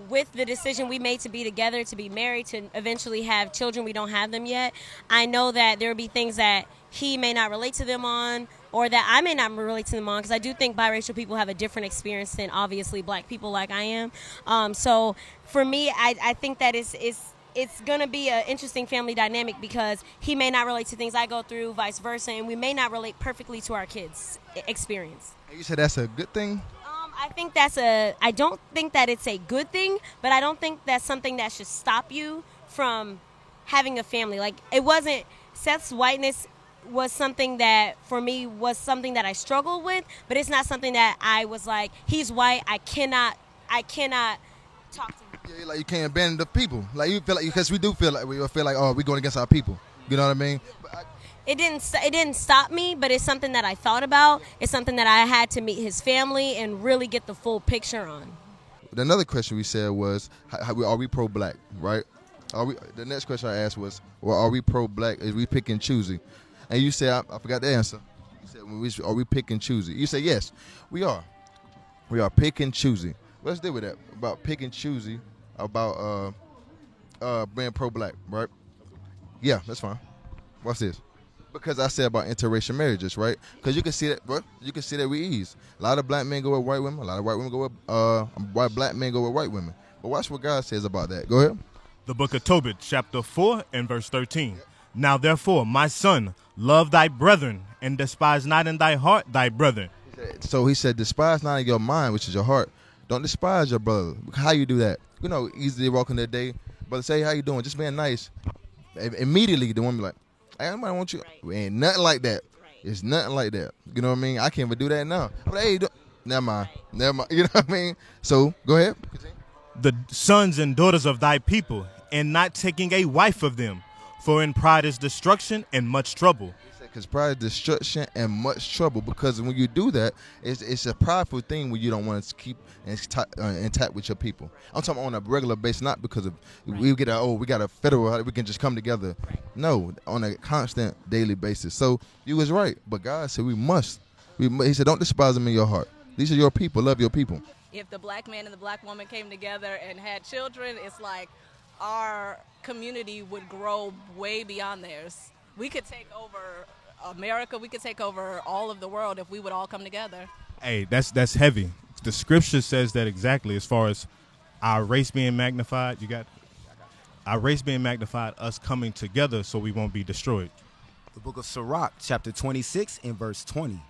with the decision we made to be together, to be married, to eventually have children, we don't have them yet. I know that there will be things that he may not relate to them on, or that I may not relate to them on, because I do think biracial people have a different experience than obviously black people like I am. So for me, I think that it's going to be an interesting family dynamic because he may not relate to things I go through, vice versa, and we may not relate perfectly to our kids' experience. You said that's a good thing? I don't think that it's a good thing, but I don't think that's something that should stop you from having a family. Like, it wasn't, Seth's whiteness was something that, for me, was something that I struggled with, but it's not something that I was like, he's white, I cannot talk to him. Yeah, like you can't abandon the people. Like you feel like, because we feel like, oh, we're going against our people. You know what I mean? It didn't stop me, but it's something that I thought about. It's something that I had to meet his family and really get the full picture on. Another question we said was, are we pro-black, right? The next question I asked was, well, are we pro-black? Is we pick and choosy? And you said, I forgot the answer. You said, are we pick and choosy? You said, yes, we are. We are pick and choosy. Let's deal with that, about pick and choosy, about being pro-black, right? Yeah, that's fine. What's this? Because I said about interracial marriages, right? Because you can see that, bro. You can see that with ease. A lot of black men go with white women. A lot of white women go with black men go with white women. But watch what God says about that. Go ahead. The book of Tobit, chapter 4 and verse 13. Now therefore, my son, love thy brethren, and despise not in thy heart thy brother. So he said, despise not in your mind, which is your heart. Don't despise your brother. How you do that? Easily walking their day. Brother, say, how you doing? Just being nice. Immediately, the woman be like, hey, I want you. Right. Ain't nothing like that. Right. It's nothing like that. You know what I mean? I can't even do that now. I'm like, hey, never mind. You know what I mean? So go ahead. Continue. The sons and daughters of thy people, and not taking a wife of them, for in pride is destruction and much trouble. Because pride is destruction and much trouble. Because when you do that, it's a prideful thing when you don't want to keep intact with your people. I'm talking on a regular basis, not because of we got a federal, we can just come together. No, on a constant daily basis. So you was right, but God said we must. He said, don't despise them in your heart. These are your people. Love your people. If the black man and the black woman came together and had children, it's like our community would grow way beyond theirs. We could take over America. We could take over all of the world if we would all come together. Hey, that's heavy. The scripture says that exactly. As far as our race being magnified, our race being magnified, us coming together so we won't be destroyed. The book of Sirach, chapter 26 and verse 20.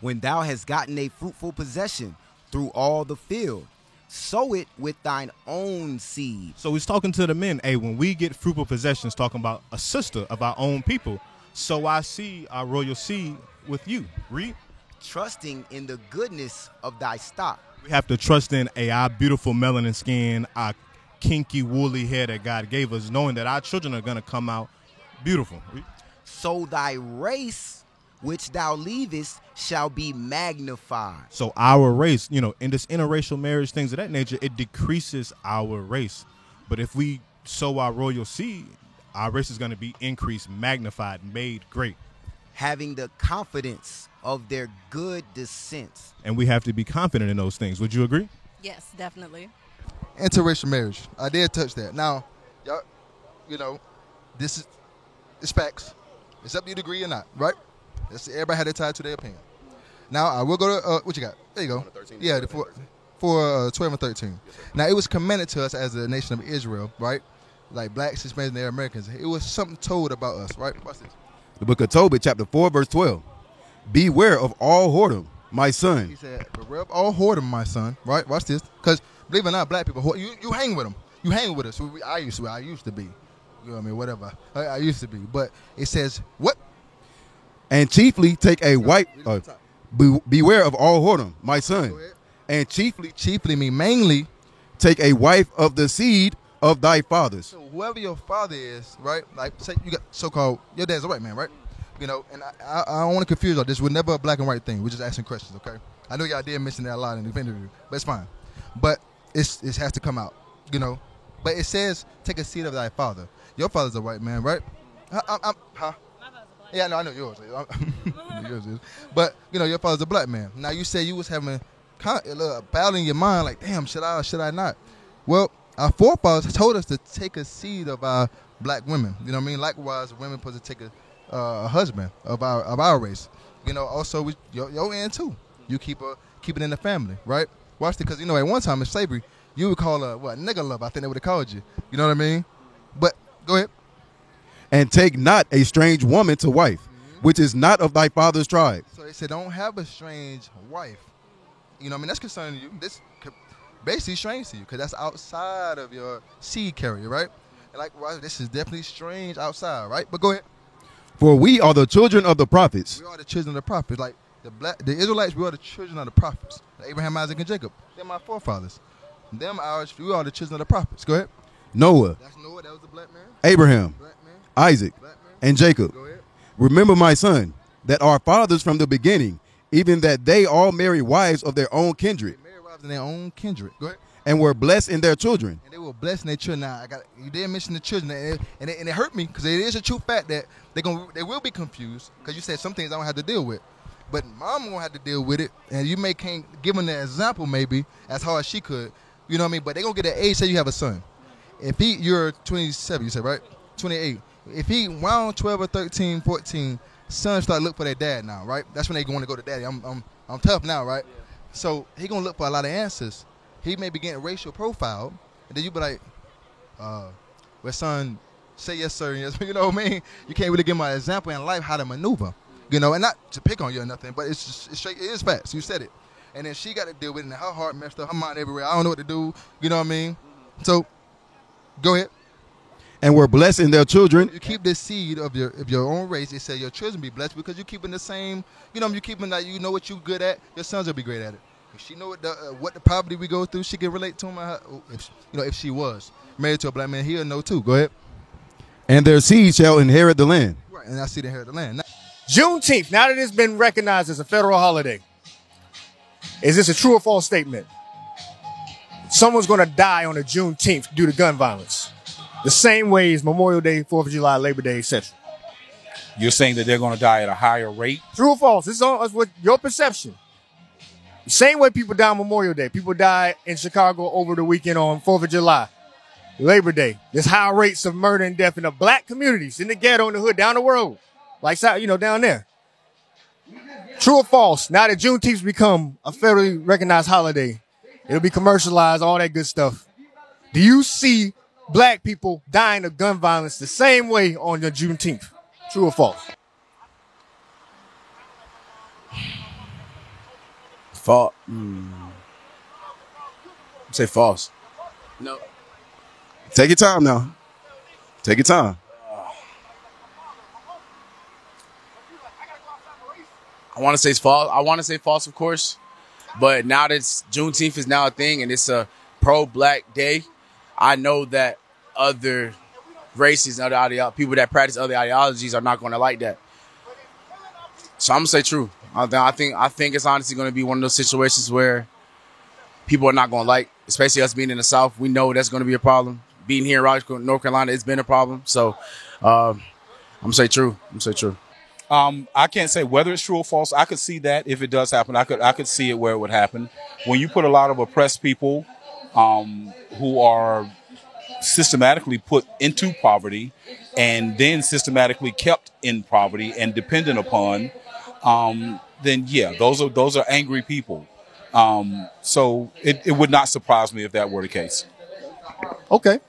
When thou hast gotten a fruitful possession through all the field, sow it with thine own seed. So he's talking to the men. Hey, when we get fruitful possessions, talking about a sister of our own people, so I see our royal seed with you. Read. Trusting in the goodness of thy stock. We have to trust in our beautiful melanin skin, our kinky woolly hair that God gave us, knowing that our children are going to come out beautiful. Read. So thy race which thou leavest shall be magnified. So our race, in this interracial marriage, things of that nature, it decreases our race. But if we sow our royal seed, our race is going to be increased, magnified, made great. Having the confidence of their good descent. And we have to be confident in those things. Would you agree? Yes, definitely. Interracial marriage. I did touch that. Now, y'all, you know, this is facts. It's up to you to agree or not, right? Everybody had their tie to their opinion. Now, I will go to, what you got? There you go. Yeah, for 12 and 13. Yes, now, it was commended to us as a nation of Israel, right? Like blacks, Hispanics, and Americans. It was something told about us, right? Watch this. The book of Tobit, chapter 4, verse 12. Beware of all whoredom, my son. He said, beware of all whoredom, my son, right? Watch this. Because, believe it or not, black people, you hang with them. You hang with us. I used to be. You know what I mean? Whatever. I used to be. But it says, what? And chiefly take a wife. Beware of all whoredom, my son. And chiefly mean mainly, take a wife of the seed of thy fathers. So whoever your father is, right? Like, say you got so-called, your dad's a white man, right? You know, and I don't want to confuse y'all. This was never a black and white thing. We're just asking questions, okay? I know y'all did mention that a lot in the interview, but it's fine. But it has to come out, you know. But it says, take a seed of thy father. Your father's a white man, right? Huh? Yeah, no, I know yours. Yours is. But, you know, your father's a black man. Now, you say you was having kind of a little battle in your mind, like, damn, should I or should I not? Well, our forefathers told us to take a seed of our black women. You know what I mean? Likewise, women supposed to take a husband of our race. You know, also, your end, too. You keep it in the family, right? Watch it, because, you know, at one time in slavery, you would call nigger love. I think they would have called you. You know what I mean? But, go ahead. And take not a strange woman to wife, which is not of thy father's tribe. So they said, don't have a strange wife. You know what I mean? That's concerning you. This basically strange to you because that's outside of your seed carrier, right? And likewise, this is definitely strange outside, right? But go ahead. For we are the children of the prophets. We are the children of the prophets. Like the Israelites, we are the children of the prophets. Abraham, Isaac, and Jacob. They're my forefathers. We are the children of the prophets. Go ahead. Noah. That's Noah. That was the black man. Abraham. Black man. Isaac. Black man. And Jacob. Go ahead. Remember, my son, that our fathers from the beginning, even that they all married wives of their own kindred. They married wives of their own kindred. Go ahead. And were blessed in their children. And they were blessed in their children. Now, you did mention the children, and it hurt me because it is a true fact that they will be confused because you said some things I don't have to deal with. But mom won't have to deal with it, and you can't give them the example maybe as hard as she could. You know what I mean? But they're going to get an age, say you have a son. If you're 27, you said, right? 28. If he around 12 or 13, 14, sons start looking for their dad now, right? That's when they going to go to daddy. I'm tough now, right? Yeah. So he going to look for a lot of answers. He may be getting racial profile, and then you be like, well, son, say yes, sir, yes. You know what I mean? You can't really give him an example in life how to maneuver. You know, and not to pick on you or nothing, but it's straight. It is facts. You said it. And then she got to deal with it, and her heart messed up, her mind everywhere. I don't know what to do. You know what I mean? So, go ahead. And were blessed in their children. You keep this seed of your own race. It said your children be blessed because you're keeping the same. You know, you keeping that. You know what you're good at. Your sons will be great at it. If she know what the poverty we go through, she can relate to him. If she was married to a black man, he'll know too. Go ahead. And their seed shall inherit the land. Right, and I see inherit the land. Now, Juneteenth, now that it's been recognized as a federal holiday, is this a true or false statement? Someone's going to die on a Juneteenth due to gun violence. The same way as Memorial Day, 4th of July, Labor Day, etc. You're saying that they're going to die at a higher rate? True or false? This is what your perception. The same way people die on Memorial Day. People die in Chicago over the weekend on 4th of July, Labor Day. There's high rates of murder and death in the black communities, in the ghetto, in the hood, down the road. Like, down there. True or false? Now that Juneteenth's become a federally recognized holiday, it'll be commercialized, all that good stuff. Do you see black people dying of gun violence the same way on the Juneteenth? True or false? False. Say false. No. Take your time now. Take your time. I want to say it's false. I want to say false, of course. But now that Juneteenth is now a thing and it's a pro-black day, I know that other races and other people that practice other ideologies are not going to like that. So I'm going to say true. I think it's honestly going to be one of those situations where people are not going to like, especially us being in the South. We know that's going to be a problem. being here in Raleigh, North Carolina, it's been a problem. So I'm gonna say true. I can't say whether it's true or false. I could see that if it does happen. I could see it where it would happen. When you put a lot of oppressed people who are systematically put into poverty and then systematically kept in poverty and dependent upon, then yeah, those are angry people. So it would not surprise me if that were the case. Okay.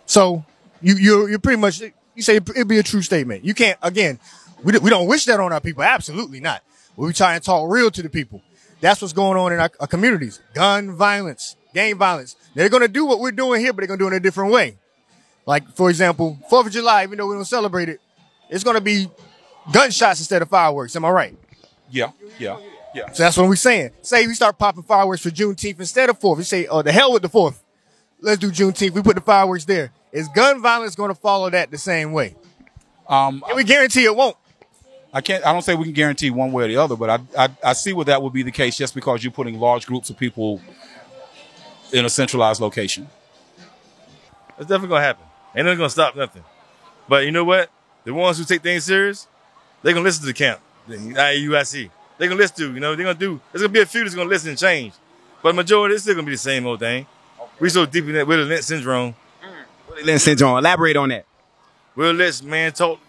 So you're pretty much, you say it'd be a true statement. You can't, again, we don't wish that on our people. Absolutely not. We try and talk real to the people. That's what's going on in our communities. Gun violence, gang violence. They're going to do what we're doing here, but they're going to do it in a different way. Like, for example, 4th of July, even though we don't celebrate it, it's going to be gunshots instead of fireworks. Am I right? Yeah. So that's what we're saying. Say we start popping fireworks for Juneteenth instead of 4th. We say, oh, the hell with the 4th. Let's do Juneteenth. We put the fireworks there. Is gun violence going to follow that the same way? And we guarantee it won't. I don't say we can guarantee one way or the other, but I see where that would be the case just because you're putting large groups of people in a centralized location. It's definitely going to happen. Ain't nothing going to stop nothing. But you know what? The ones who take things serious, they're going to listen to the camp, the IUIC. They're going to listen to, they're going to do, there's going to be a few that's going to listen and change. But the majority, it's still going to be the same old thing. We so deep in that Willie Lynch syndrome. Willie Lynch syndrome. Elaborate on that. Willie Lynch, man from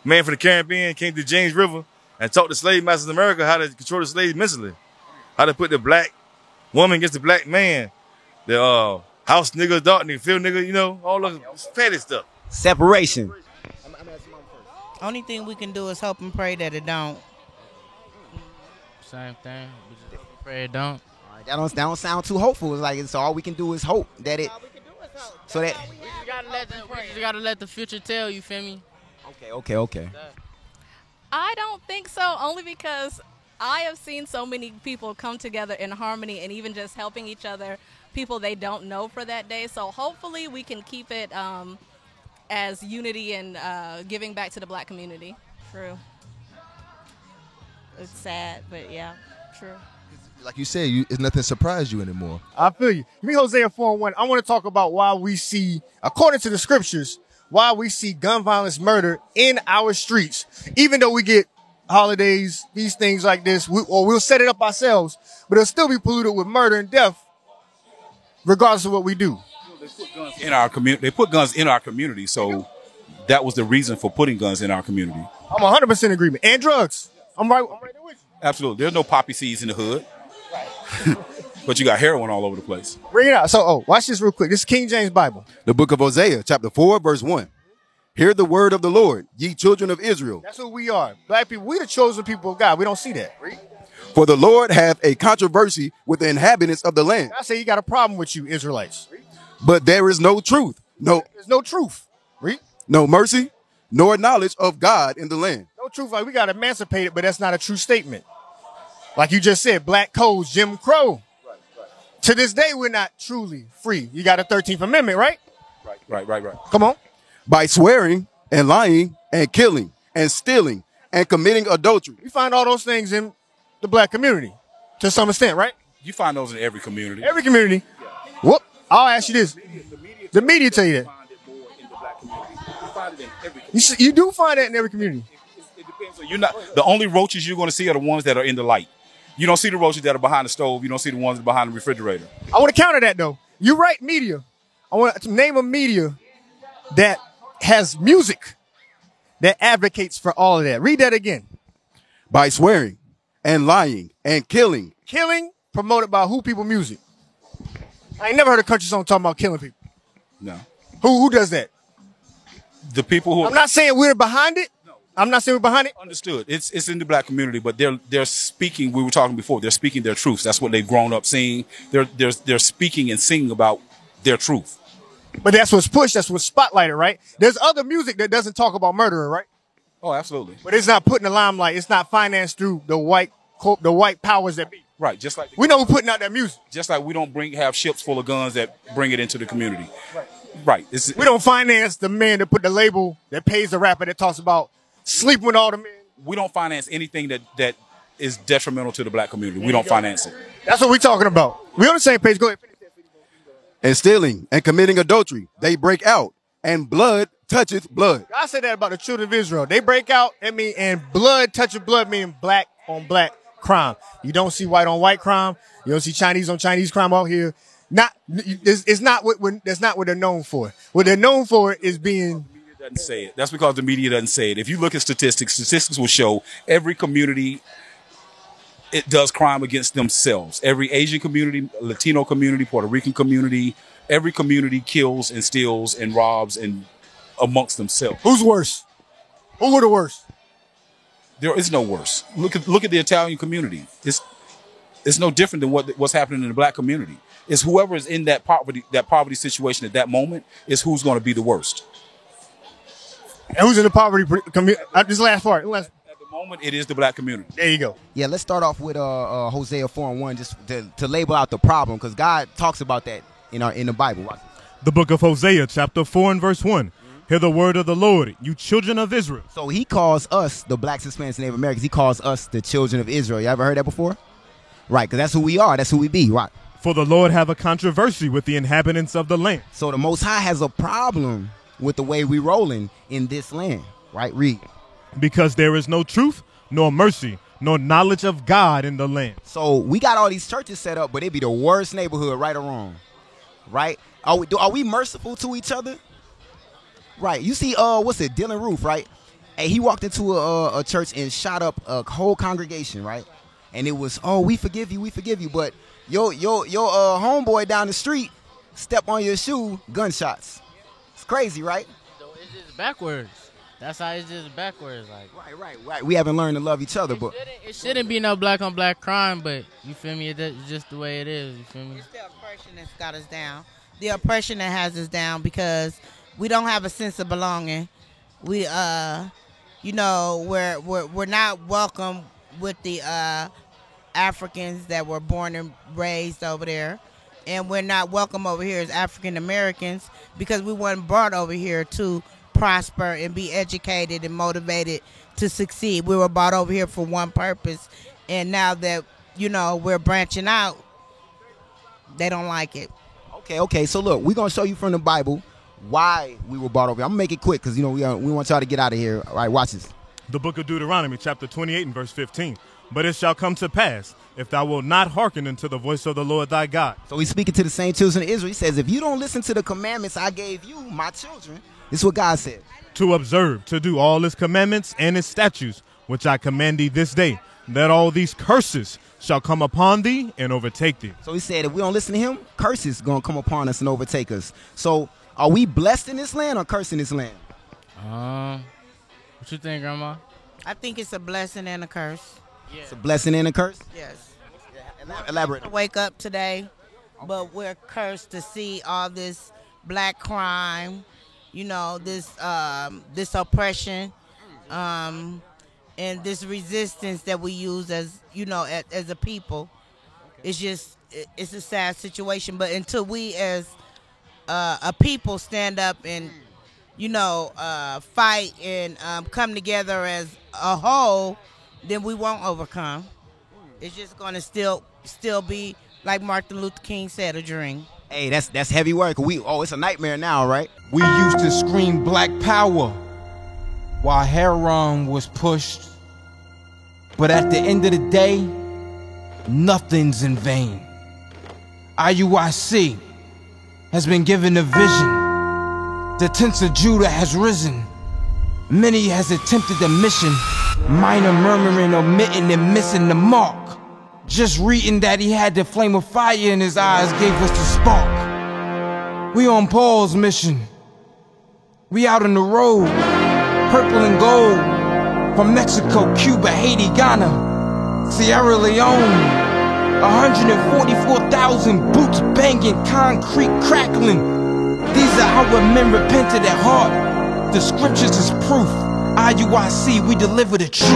the Caribbean came to James River and taught the slave masters in America how to control the slaves mentally, how to put the black woman against the black man, the house nigga, dark nigga, field nigga, all the petty stuff. Separation. Only thing we can do is hope and pray that it don't. Same thing. We just pray it don't. That don't sound too hopeful. It's like all we can do is hope that it. So that. We just gotta let the future tell. You feel me? Okay. I don't think so. Only because I have seen so many people come together in harmony and even just helping each other, people they don't know for that day. So hopefully we can keep it as unity and giving back to the black community. True. It's sad, but yeah, true. Like you said, it's nothing surprise you anymore. I feel you. Me, Hosea 4:1. I want to talk about why we see, according to the scriptures, why we see gun violence, murder in our streets. Even though we get holidays, these things like this, we'll set it up ourselves, but it'll still be polluted with murder and death, regardless of what we do. In our community, they put guns in our community, so that was the reason for putting guns in our community. I'm 100% in agreement. And drugs. I'm right there with you. Absolutely. There's no poppy seeds in the hood. But you got heroin all over the place. Bring it out. So, watch this real quick. This is King James Bible. The book of Hosea, chapter 4, verse 1. Hear the word of the Lord, ye children of Israel. That's who we are. Black people, we the chosen people of God. We don't see that. Read. For the Lord hath a controversy with the inhabitants of the land. I say he got a problem with you, Israelites. Read. But there is no truth. There's no truth. Read. No mercy, nor knowledge of God in the land. No truth. Like we got emancipated, but that's not a true statement. Like you just said, black codes, Jim Crow. Right. To this day, we're not truly free. You got a 13th Amendment, right? Right. Come on. By swearing and lying and killing and stealing and committing adultery. We find all those things in the black community to some extent, right? You find those in every community. Every community. Yeah. Whoop. I'll ask you this. The media tell you that. You do find that in every community. It depends on the only roaches you're going to see are the ones that are in the light. You don't see the roaches that are behind the stove. You don't see the ones that are behind the refrigerator. I want to counter that, though. You're right, media. I want to name a media that has music that advocates for all of that. Read that again. By swearing and lying and killing. Killing promoted by who people music? I ain't never heard a country song talking about killing people. No. Who does that? The people who... I'm not saying we're behind it. I'm not saying we're behind it. Understood. It's in the black community, but they're speaking. We were talking before. They're speaking their truths. That's what they've grown up seeing. They're speaking and singing about their truth. But that's what's pushed. That's what's spotlighted, right? There's other music that doesn't talk about murdering, right? Oh, absolutely. But it's not put in the limelight. It's not financed through the white powers that be. Right. Just like we know who's putting out that music. Just like we don't have ships full of guns that bring it into the community. Right. We don't finance the man that put the label that pays the rapper that talks about sleep with all the men. We don't finance anything that is detrimental to the black community. We don't finance it. That's what we're talking about. We on the same page. Go ahead. and stealing and committing adultery, they break out, and blood toucheth blood. God said that about the children of Israel. They break out, and blood toucheth blood, meaning black on black crime. You don't see white on white crime. You don't see Chinese on Chinese crime out here. That's not what they're known for. What they're known for is being. Doesn't say it. That's because the media doesn't say it. If you look at statistics will show every community, it does crime against themselves. Every Asian community, Latino community, Puerto Rican community, every community kills and steals and robs and amongst themselves. Who's worse? Who are the worst? There is no worse. Look at the Italian community. It's no different than what's happening in the black community. It's whoever is in that poverty situation at that moment is who's going to be the worst. And who's in the poverty community? This last part. At the moment, it is the black community. There you go. Yeah, let's start off with Hosea 4:1, just to label out the problem, because God talks about that in the Bible. Watch this. The book of Hosea, chapter 4 and verse 1. Hear the word of the Lord, you children of Israel. So he calls us, the blacks, Hispanics, and Native Americans, he calls us the children of Israel. You ever heard that before? Right, because that's who we are. That's who we be, right? For the Lord have a controversy with the inhabitants of the land. So the Most High has a problem with the way we rolling in this land, right? Read. Because there is no truth, nor mercy, nor knowledge of God in the land. So we got all these churches set up, but it be the worst neighborhood, right or wrong, right? Are we merciful to each other? Right. You see, Dylan Roof, right? Hey, he walked into a church and shot up a whole congregation, right? And it was, we forgive you, but your homeboy down the street step on your shoe, gunshots. It's crazy, right? So it's just backwards. That's how it's just backwards, like. Right. We haven't learned to love each other, but it shouldn't be no black on black crime, but you feel me? It's just the way it is. You feel me? It's the oppression that's got us down. The oppression that has us down because we don't have a sense of belonging. We, we're not welcome with the Africans that were born and raised over there, and we're not welcome over here as African Americans because we weren't brought over here to prosper and be educated and motivated to succeed. We were brought over here for one purpose, and now that we're branching out, they don't like it. Okay. So look, we're gonna show you from the Bible why we were brought over here. I'm gonna make it quick because we want y'all to get out of here. All right, watch this. The book of Deuteronomy, chapter 28 and verse 15. But it shall come to pass, if thou wilt not hearken unto the voice of the Lord thy God. So he's speaking to the same children of Israel. He says, if you don't listen to the commandments I gave you, my children, this is what God said. To observe, to do all his commandments and his statutes, which I command thee this day, that all these curses shall come upon thee and overtake thee. So he said, if we don't listen to him, curses going to come upon us and overtake us. So are we blessed in this land or cursed in this land? What you think, Grandma? I think it's a blessing and a curse. Yeah. It's a blessing and a curse? Yes. Elaborate. Wake up today, but we're cursed to see all this black crime, this oppression, and this resistance that we use as a people. It's a sad situation. But until we as a people stand up and fight and come together as a whole, then we won't overcome. It's just gonna still be, like Martin Luther King said, a dream. Hey, that's heavy work. It's a nightmare now, right? We used to scream black power while Heron was pushed. But at the end of the day, nothing's in vain. IUIC has been given a vision. The tents of Judah has risen. Many has attempted the mission. Minor murmuring, omitting, and missing the mark. Just reading that he had the flame of fire in his eyes gave us the spark. We on Paul's mission. We out on the road. Purple and gold. From Mexico, Cuba, Haiti, Ghana, Sierra Leone. 144,000 boots banging, concrete crackling. These are our men repented at heart. The scriptures is proof. IUIC, we deliver the truth.